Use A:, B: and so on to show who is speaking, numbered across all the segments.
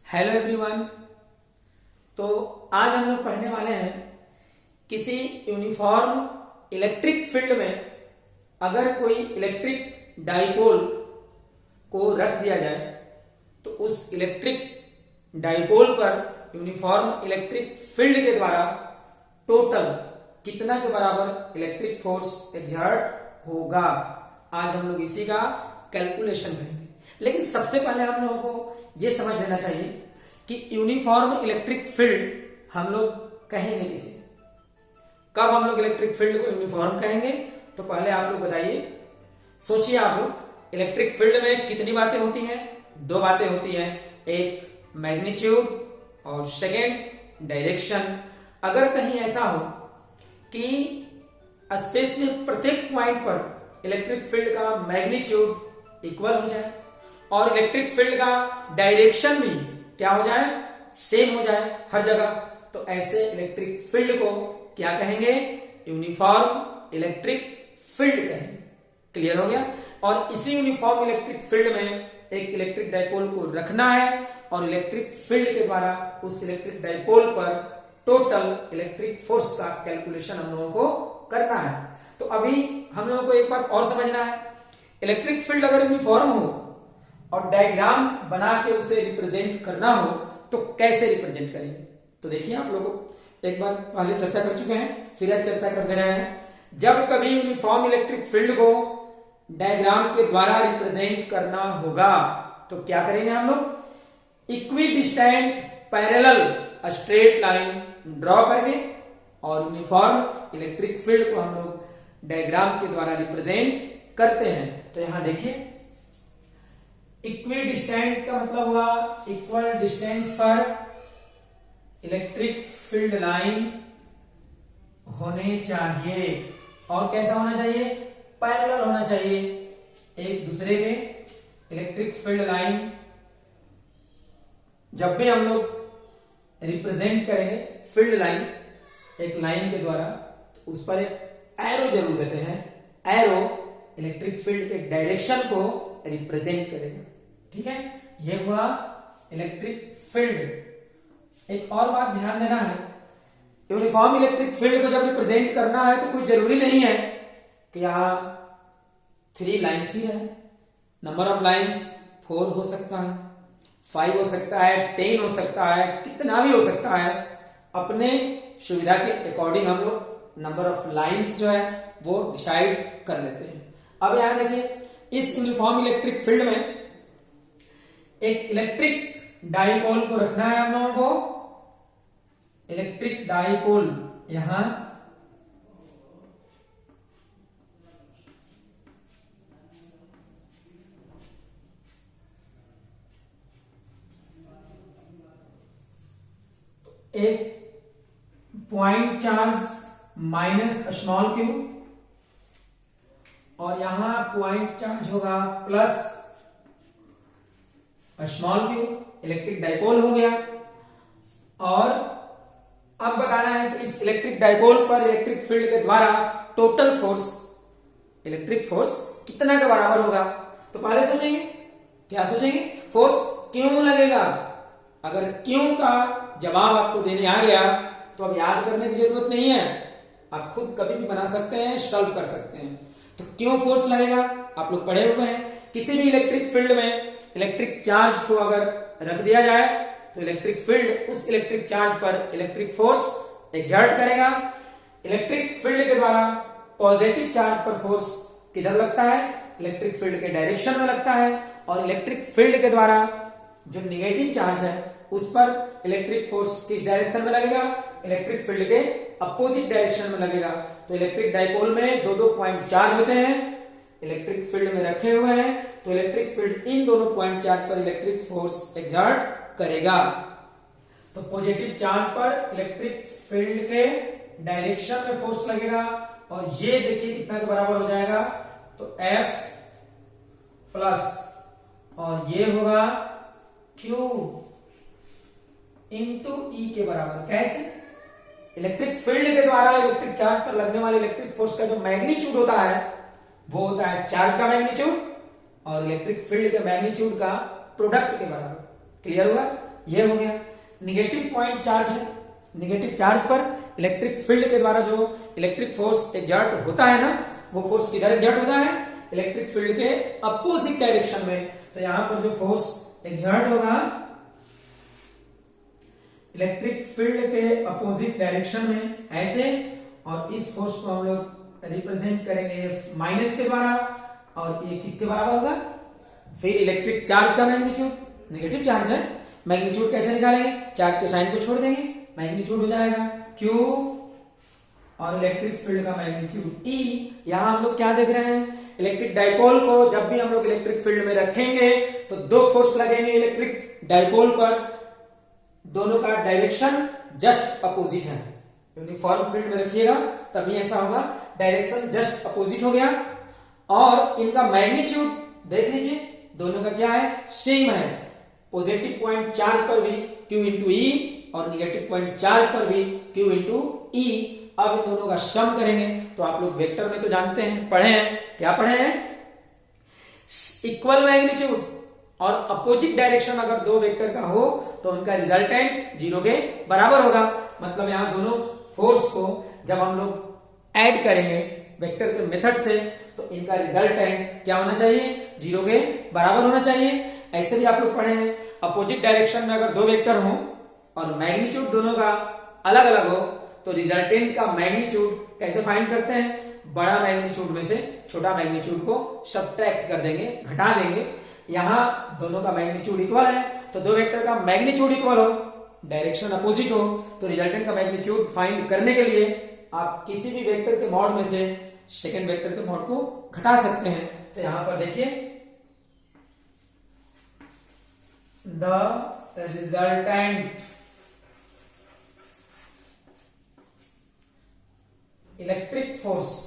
A: Hello everyone. तो आज हम लोग पढ़ने वाले हैं किसी यूनिफॉर्म इलेक्ट्रिक फील्ड में अगर कोई इलेक्ट्रिक डाइपोल को रख दिया जाए तो उस इलेक्ट्रिक डाइपोल पर यूनिफॉर्म इलेक्ट्रिक फील्ड के द्वारा टोटल कितना के बराबर इलेक्ट्रिक फोर्स एक्सर्ट होगा। आज हम लोग इसी का कैलकुलेशन करेंगे। लेकिन सबसे पहले हम लोगों को यह समझ लेना चाहिए कि यूनिफॉर्म इलेक्ट्रिक फील्ड हम लोग कहेंगे किसे, कब हम लोग इलेक्ट्रिक फील्ड को यूनिफॉर्म कहेंगे। तो पहले आप लोग बताइए, सोचिए आप लोग इलेक्ट्रिक फील्ड में कितनी बातें होती हैं? दो बातें होती हैं, एक मैग्नीट्यूड और सेकेंड डायरेक्शन। अगर कहीं ऐसा हो कि स्पेस में प्रत्येक पॉइंट पर इलेक्ट्रिक फील्ड का मैग्नीट्यूड इक्वल हो जाए और इलेक्ट्रिक फील्ड का डायरेक्शन भी क्या हो जाए, सेम हो जाए हर जगह, तो ऐसे इलेक्ट्रिक फील्ड को क्या कहेंगे? यूनिफॉर्म इलेक्ट्रिक फील्ड कहेंगे। क्लियर हो गया। और इसी यूनिफॉर्म इलेक्ट्रिक फील्ड में एक इलेक्ट्रिक डाइपोल को रखना है और इलेक्ट्रिक फील्ड के द्वारा उस इलेक्ट्रिक डाइपोल पर टोटल इलेक्ट्रिक फोर्स का कैलकुलेशन हम लोगों को करना है। तो अभी हम लोगों को एक बात और समझना है, इलेक्ट्रिक फील्ड अगर यूनिफॉर्म हो और डायग्राम बना के उसे रिप्रेजेंट करना हो तो कैसे रिप्रेजेंट करेंगे। तो देखिए, आप लोगों एक बार पहले चर्चा कर चुके हैं, फिर आज चर्चा कर दे रहे हैं। जब कभी यूनिफॉर्म इलेक्ट्रिक फील्ड को डायग्राम के द्वारा रिप्रेजेंट करना होगा तो क्या करेंगे हम लोग? Equi distant parallel straight line draw करके और यूनिफॉर्म इलेक्ट्रिक फील्ड को हम लोग डायग्राम के द्वारा रिप्रेजेंट करते हैं। तो यहां देखिए, इक्वी डिस्टेंट का मतलब हुआ इक्वल डिस्टेंस पर इलेक्ट्रिक फील्ड लाइन होने चाहिए। और कैसा होना चाहिए? पैरेलल होना चाहिए एक दूसरे के। इलेक्ट्रिक फील्ड लाइन जब भी हम लोग रिप्रेजेंट करेंगे फील्ड लाइन एक लाइन के द्वारा, तो उस पर एक एरो जरूर देते हैं। एरो इलेक्ट्रिक फील्ड के डायरेक्शन को रिप्रेजेंट करेगा। ठीक है, यह हुआ इलेक्ट्रिक फील्ड। एक और बात ध्यान देना है, यूनिफॉर्म इलेक्ट्रिक फील्ड को जब रिप्रेजेंट करना है तो कुछ जरूरी नहीं है कि यहां 3 लाइन्स ही है। नंबर ऑफ लाइन्स 4 हो सकता है, 5 हो सकता है, 10 हो सकता है, कितना भी हो सकता है। अपने सुविधा के अकॉर्डिंग हम लोग नंबर ऑफ लाइन्स जो है वो डिसाइड कर लेते हैं। अब यहां देखिए, इस यूनिफॉर्म इलेक्ट्रिक फील्ड में एक इलेक्ट्रिक डाइपोल को रखना है हम लोगों को। इलेक्ट्रिक डाइपोल यहां एक point charge minus small Q और यहां पॉइंट चार्ज होगा plus small Q. Electric dipole हो गया। और अब बताना है कि इस इलेक्ट्रिक डाइपोल पर इलेक्ट्रिक फील्ड के द्वारा टोटल फोर्स, इलेक्ट्रिक फोर्स कितना के बराबर होगा। तो पहले सोचेंगे, क्या सोचेंगे? फोर्स क्यों लगेगा। अगर क्यों का जवाब आपको देने आ गया तो अब याद करने की जरूरत नहीं है, आप खुद कभी भी बना सकते हैं, सॉल्व कर सकते हैं। तो क्यों फोर्स लगेगा आप लोग पढ़े हुए हैं। किसी भी इलेक्ट्रिक फील्ड में इलेक्ट्रिक चार्ज को अगर रख दिया जाए तो इलेक्ट्रिक फील्ड उस इलेक्ट्रिक चार्ज पर इलेक्ट्रिक फोर्स एक्सर्ट करेगा। इलेक्ट्रिक फील्ड के द्वारा पॉजिटिव चार्ज पर फोर्स किधर लगता है? इलेक्ट्रिक फील्ड के डायरेक्शन में लगता है। और इलेक्ट्रिक फील्ड के द्वारा जो निगेटिव चार्ज है उस पर इलेक्ट्रिक फोर्स किस डायरेक्शन में लगेगा? इलेक्ट्रिक फील्ड के अपोजिट डायरेक्शन में लगेगा। तो इलेक्ट्रिक डाइपोल में दो पॉइंट चार्ज होते हैं, इलेक्ट्रिक फील्ड में रखे हुए हैं, तो इलेक्ट्रिक फील्ड इन दोनों पॉइंट चार्ज पर इलेक्ट्रिक फोर्स एक्सर्ट करेगा। तो पॉजिटिव चार्ज पर इलेक्ट्रिक फील्ड के डायरेक्शन में फोर्स लगेगा और ये देखिए कितना के बराबर हो जाएगा, तो F प्लस और ये होगा Q इंटू E के बराबर। कैसे? इलेक्ट्रिक फील्ड के द्वारा इलेक्ट्रिक चार्ज पर लगने वाले इलेक्ट्रिक फोर्स का जो मैग्नीट्यूड होता है वो होता है चार्ज का मैग्नीट्यूड और इलेक्ट्रिक फील्ड के मैग्नीट्यूड का प्रोडक्ट के बराबर। क्लियर हुआ? ये हो गया। निगेटिव पॉइंट चार्ज है, निगेटिव चार्ज पर इलेक्ट्रिक फील्ड के द्वारा जो इलेक्ट्रिक फोर्स एग्जर्ट होता है ना, वो फोर्स किधर एग्जर्ट होता है, इलेक्ट्रिक फील्ड के अपोजिट डायरेक्शन में। तो यहां पर जो फोर्स एग्जर्ट होगा इलेक्ट्रिक फील्ड के अपोजिट डायरेक्शन में ऐसे, और इस फोर्स को हम लोग रिप्रेजेंट करेंगे माइनस के द्वारा, और ये किसके बराबर होगा, फिर इलेक्ट्रिक चार्ज का मैग्नीट्यूड, नेगेटिव चार्ज है, मैग्नीट्यूड कैसे निकालेंगे, चार्ज के साइन को छोड़ देंगे, मैग्नीट्यूड हो जाएगा Q, और इलेक्ट्रिक फील्ड का मैग्नीट्यूड E। यहां हम लोग क्या देख रहे हैं, इलेक्ट्रिक डाइपोल को जब भी हम लोग इलेक्ट्रिक फील्ड में रखेंगे तो दो फोर्स लगेंगे इलेक्ट्रिक डाइपोल पर, दोनों का डायरेक्शन जस्ट अपोजिट है। यूनिफॉर्म फील्ड में रखिएगा तभी ऐसा होगा, डायरेक्शन जस्ट अपोजिट हो गया, और इनका मैग्नीट्यूड देख लीजिए, दोनों का क्या है, सेम है। पॉजिटिव पॉइंट चार्ज पर भी Q इंटू ई, और निगेटिव पॉइंट चार्ज पर भी Q इंटू ई। अब इन दोनों का सम करेंगे तो आप लोग वेक्टर में तो जानते हैं, पढ़े हैं, क्या पढ़े हैं, इक्वल मैग्नीट्यूड और अपोजिट डायरेक्शन अगर दो वेक्टर का हो तो उनका रिजल्टेंट जीरो के बराबर होगा। मतलब यहां दोनों फोर्स को जब हम लोग ऐड करेंगे वेक्टर के मेथड से तो इनका रिजल्टेंट क्या होना चाहिए, जीरो के बराबर होना चाहिए। ऐसे भी आप लोग पढ़े हैं, अपोजिट डायरेक्शन में अगर दो वेक्टर हो और मैग्नीट्यूड दोनों का अलग अलग हो तो रिजल्टेंट का मैग्नीट्यूड कैसे फाइंड करते हैं, बड़ा मैग्नीट्यूड में से छोटा मैग्नीट्यूड को सब्ट्रैक्ट कर देंगे, घटा देंगे। यहां दोनों का मैग्नीट्यूड इक्वल है तो दो वेक्टर का मैग्नीट्यूड इक्वल हो, डायरेक्शन अपोजिट हो, तो रिजल्टेंट का मैग्नीट्यूड फाइंड करने के लिए आप किसी भी वेक्टर के मॉड में से सेकेंड वेक्टर के मॉड को घटा सकते हैं। तो यहां पर देखिए, the resultant electric force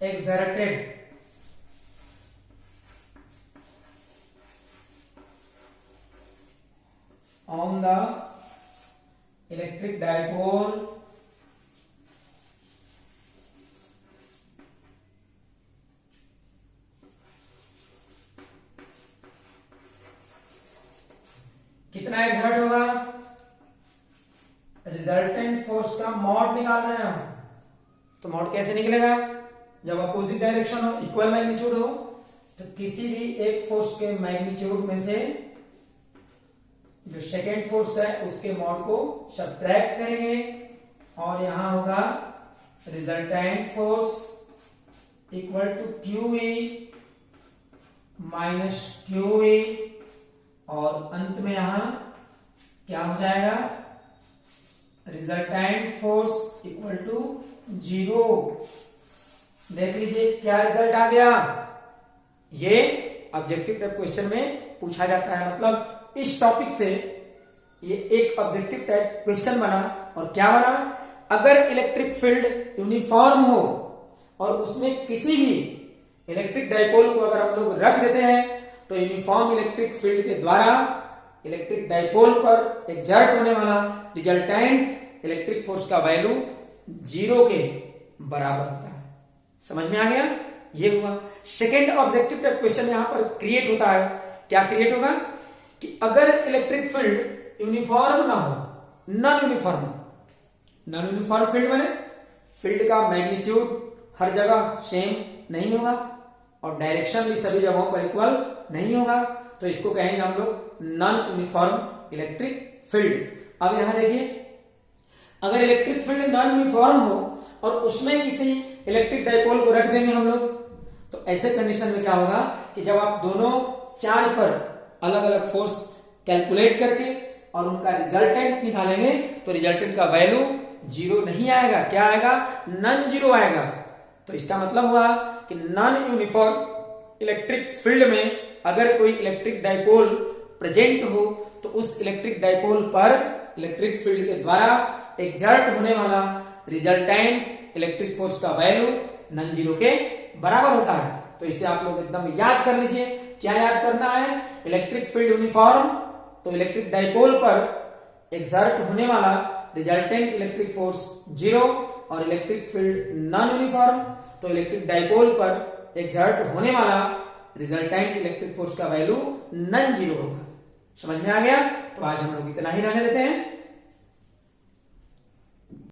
A: exerted on the electric dipole कितना एक्सर्ट होगा, रिजल्टेंट फोर्स का मॉड निकालना है हम। तो मॉड कैसे निकलेगा, जब अपोजिट डायरेक्शन हो, इक्वल मैग्नीट्यूड हो, तो किसी भी एक फोर्स के मैग्नीट्यूड में से जो सेकेंड फोर्स है उसके मॉड को सब्ट्रैक्ट करेंगे, और यहां होगा resultant force equal to QE minus QE, और अंत में यहां क्या हो जाएगा, resultant force equal to zero. देख लीजिए क्या रिजल्ट आ गया, ये ऑब्जेक्टिव टाइप क्वेश्चन में पूछा जाता है। मतलब इस टॉपिक से ये एक ऑब्जेक्टिव टाइप क्वेश्चन बना, और क्या बना, अगर इलेक्ट्रिक फील्ड यूनिफॉर्म हो और उसमें किसी भी इलेक्ट्रिक डाइपोल को अगर हम लोग रख देते हैं तो यूनिफॉर्म इलेक्ट्रिक फील्ड के द्वारा इलेक्ट्रिक डाइपोल पर एग्जर्ट होने वाला रिजल्टेंट इलेक्ट्रिक फोर्स का वैल्यू जीरो के बराबर होता है। समझ में आ गया, ये हुआ सेकेंड ऑब्जेक्टिव टाइप क्वेश्चन। यहां पर क्रिएट होता है, क्या क्रिएट होगा कि अगर इलेक्ट्रिक फील्ड यूनिफॉर्म ना हो, non uniform, non uniform field माने फील्ड का मैग्नीट्यूड हर जगह सेम नहीं होगा और डायरेक्शन भी सभी जगहों पर इक्वल नहीं होगा, तो इसको कहेंगे हम लोग नॉन यूनिफॉर्म इलेक्ट्रिक फील्ड। अब यहां देखिए, अगर इलेक्ट्रिक फील्ड नॉन यूनिफॉर्म हो और उसमें किसी इलेक्ट्रिक डाइपोल को रख देंगे हम लोग, तो ऐसे कंडीशन में क्या होगा कि जब आप दोनों चार्ज पर अलग अलग फोर्स कैलकुलेट करके और उनका रिजल्टेंट निकालेंगे तो रिजल्टेंट का वैल्यू जीरो नहीं आएगा, क्या आएगा, नॉन जीरो आएगा। तो इसका मतलब हुआ कि नॉन यूनिफॉर्म इलेक्ट्रिक फील्ड में अगर कोई इलेक्ट्रिक डाइपोल प्रेजेंट हो तो उस इलेक्ट्रिक डाइपोल पर इलेक्ट्रिक फील्ड के द्वारा एग्जर्ट होने वाला रिजल्टेंट इलेक्ट्रिक फोर्स का वैल्यू नॉन जीरो के बराबर होता है। तो इसे आप लोग एकदम याद कर लीजिए। क्या याद करना है, इलेक्ट्रिक फील्ड यूनिफॉर्म तो इलेक्ट्रिक डाइपोल पर एग्जर्ट होने वाला रिजल्टेंट इलेक्ट्रिक फोर्स 0 और इलेक्ट्रिक फील्ड नॉन यूनिफॉर्म, तो इलेक्ट्रिक डाइपोल पर एक्सर्ट होने वाला रिजल्टेंट इलेक्ट्रिक फोर्स का वैल्यू नॉन जीरो होगा। समझ में आ गया? तो आज हम लोग इतना ही रहने देते हैं।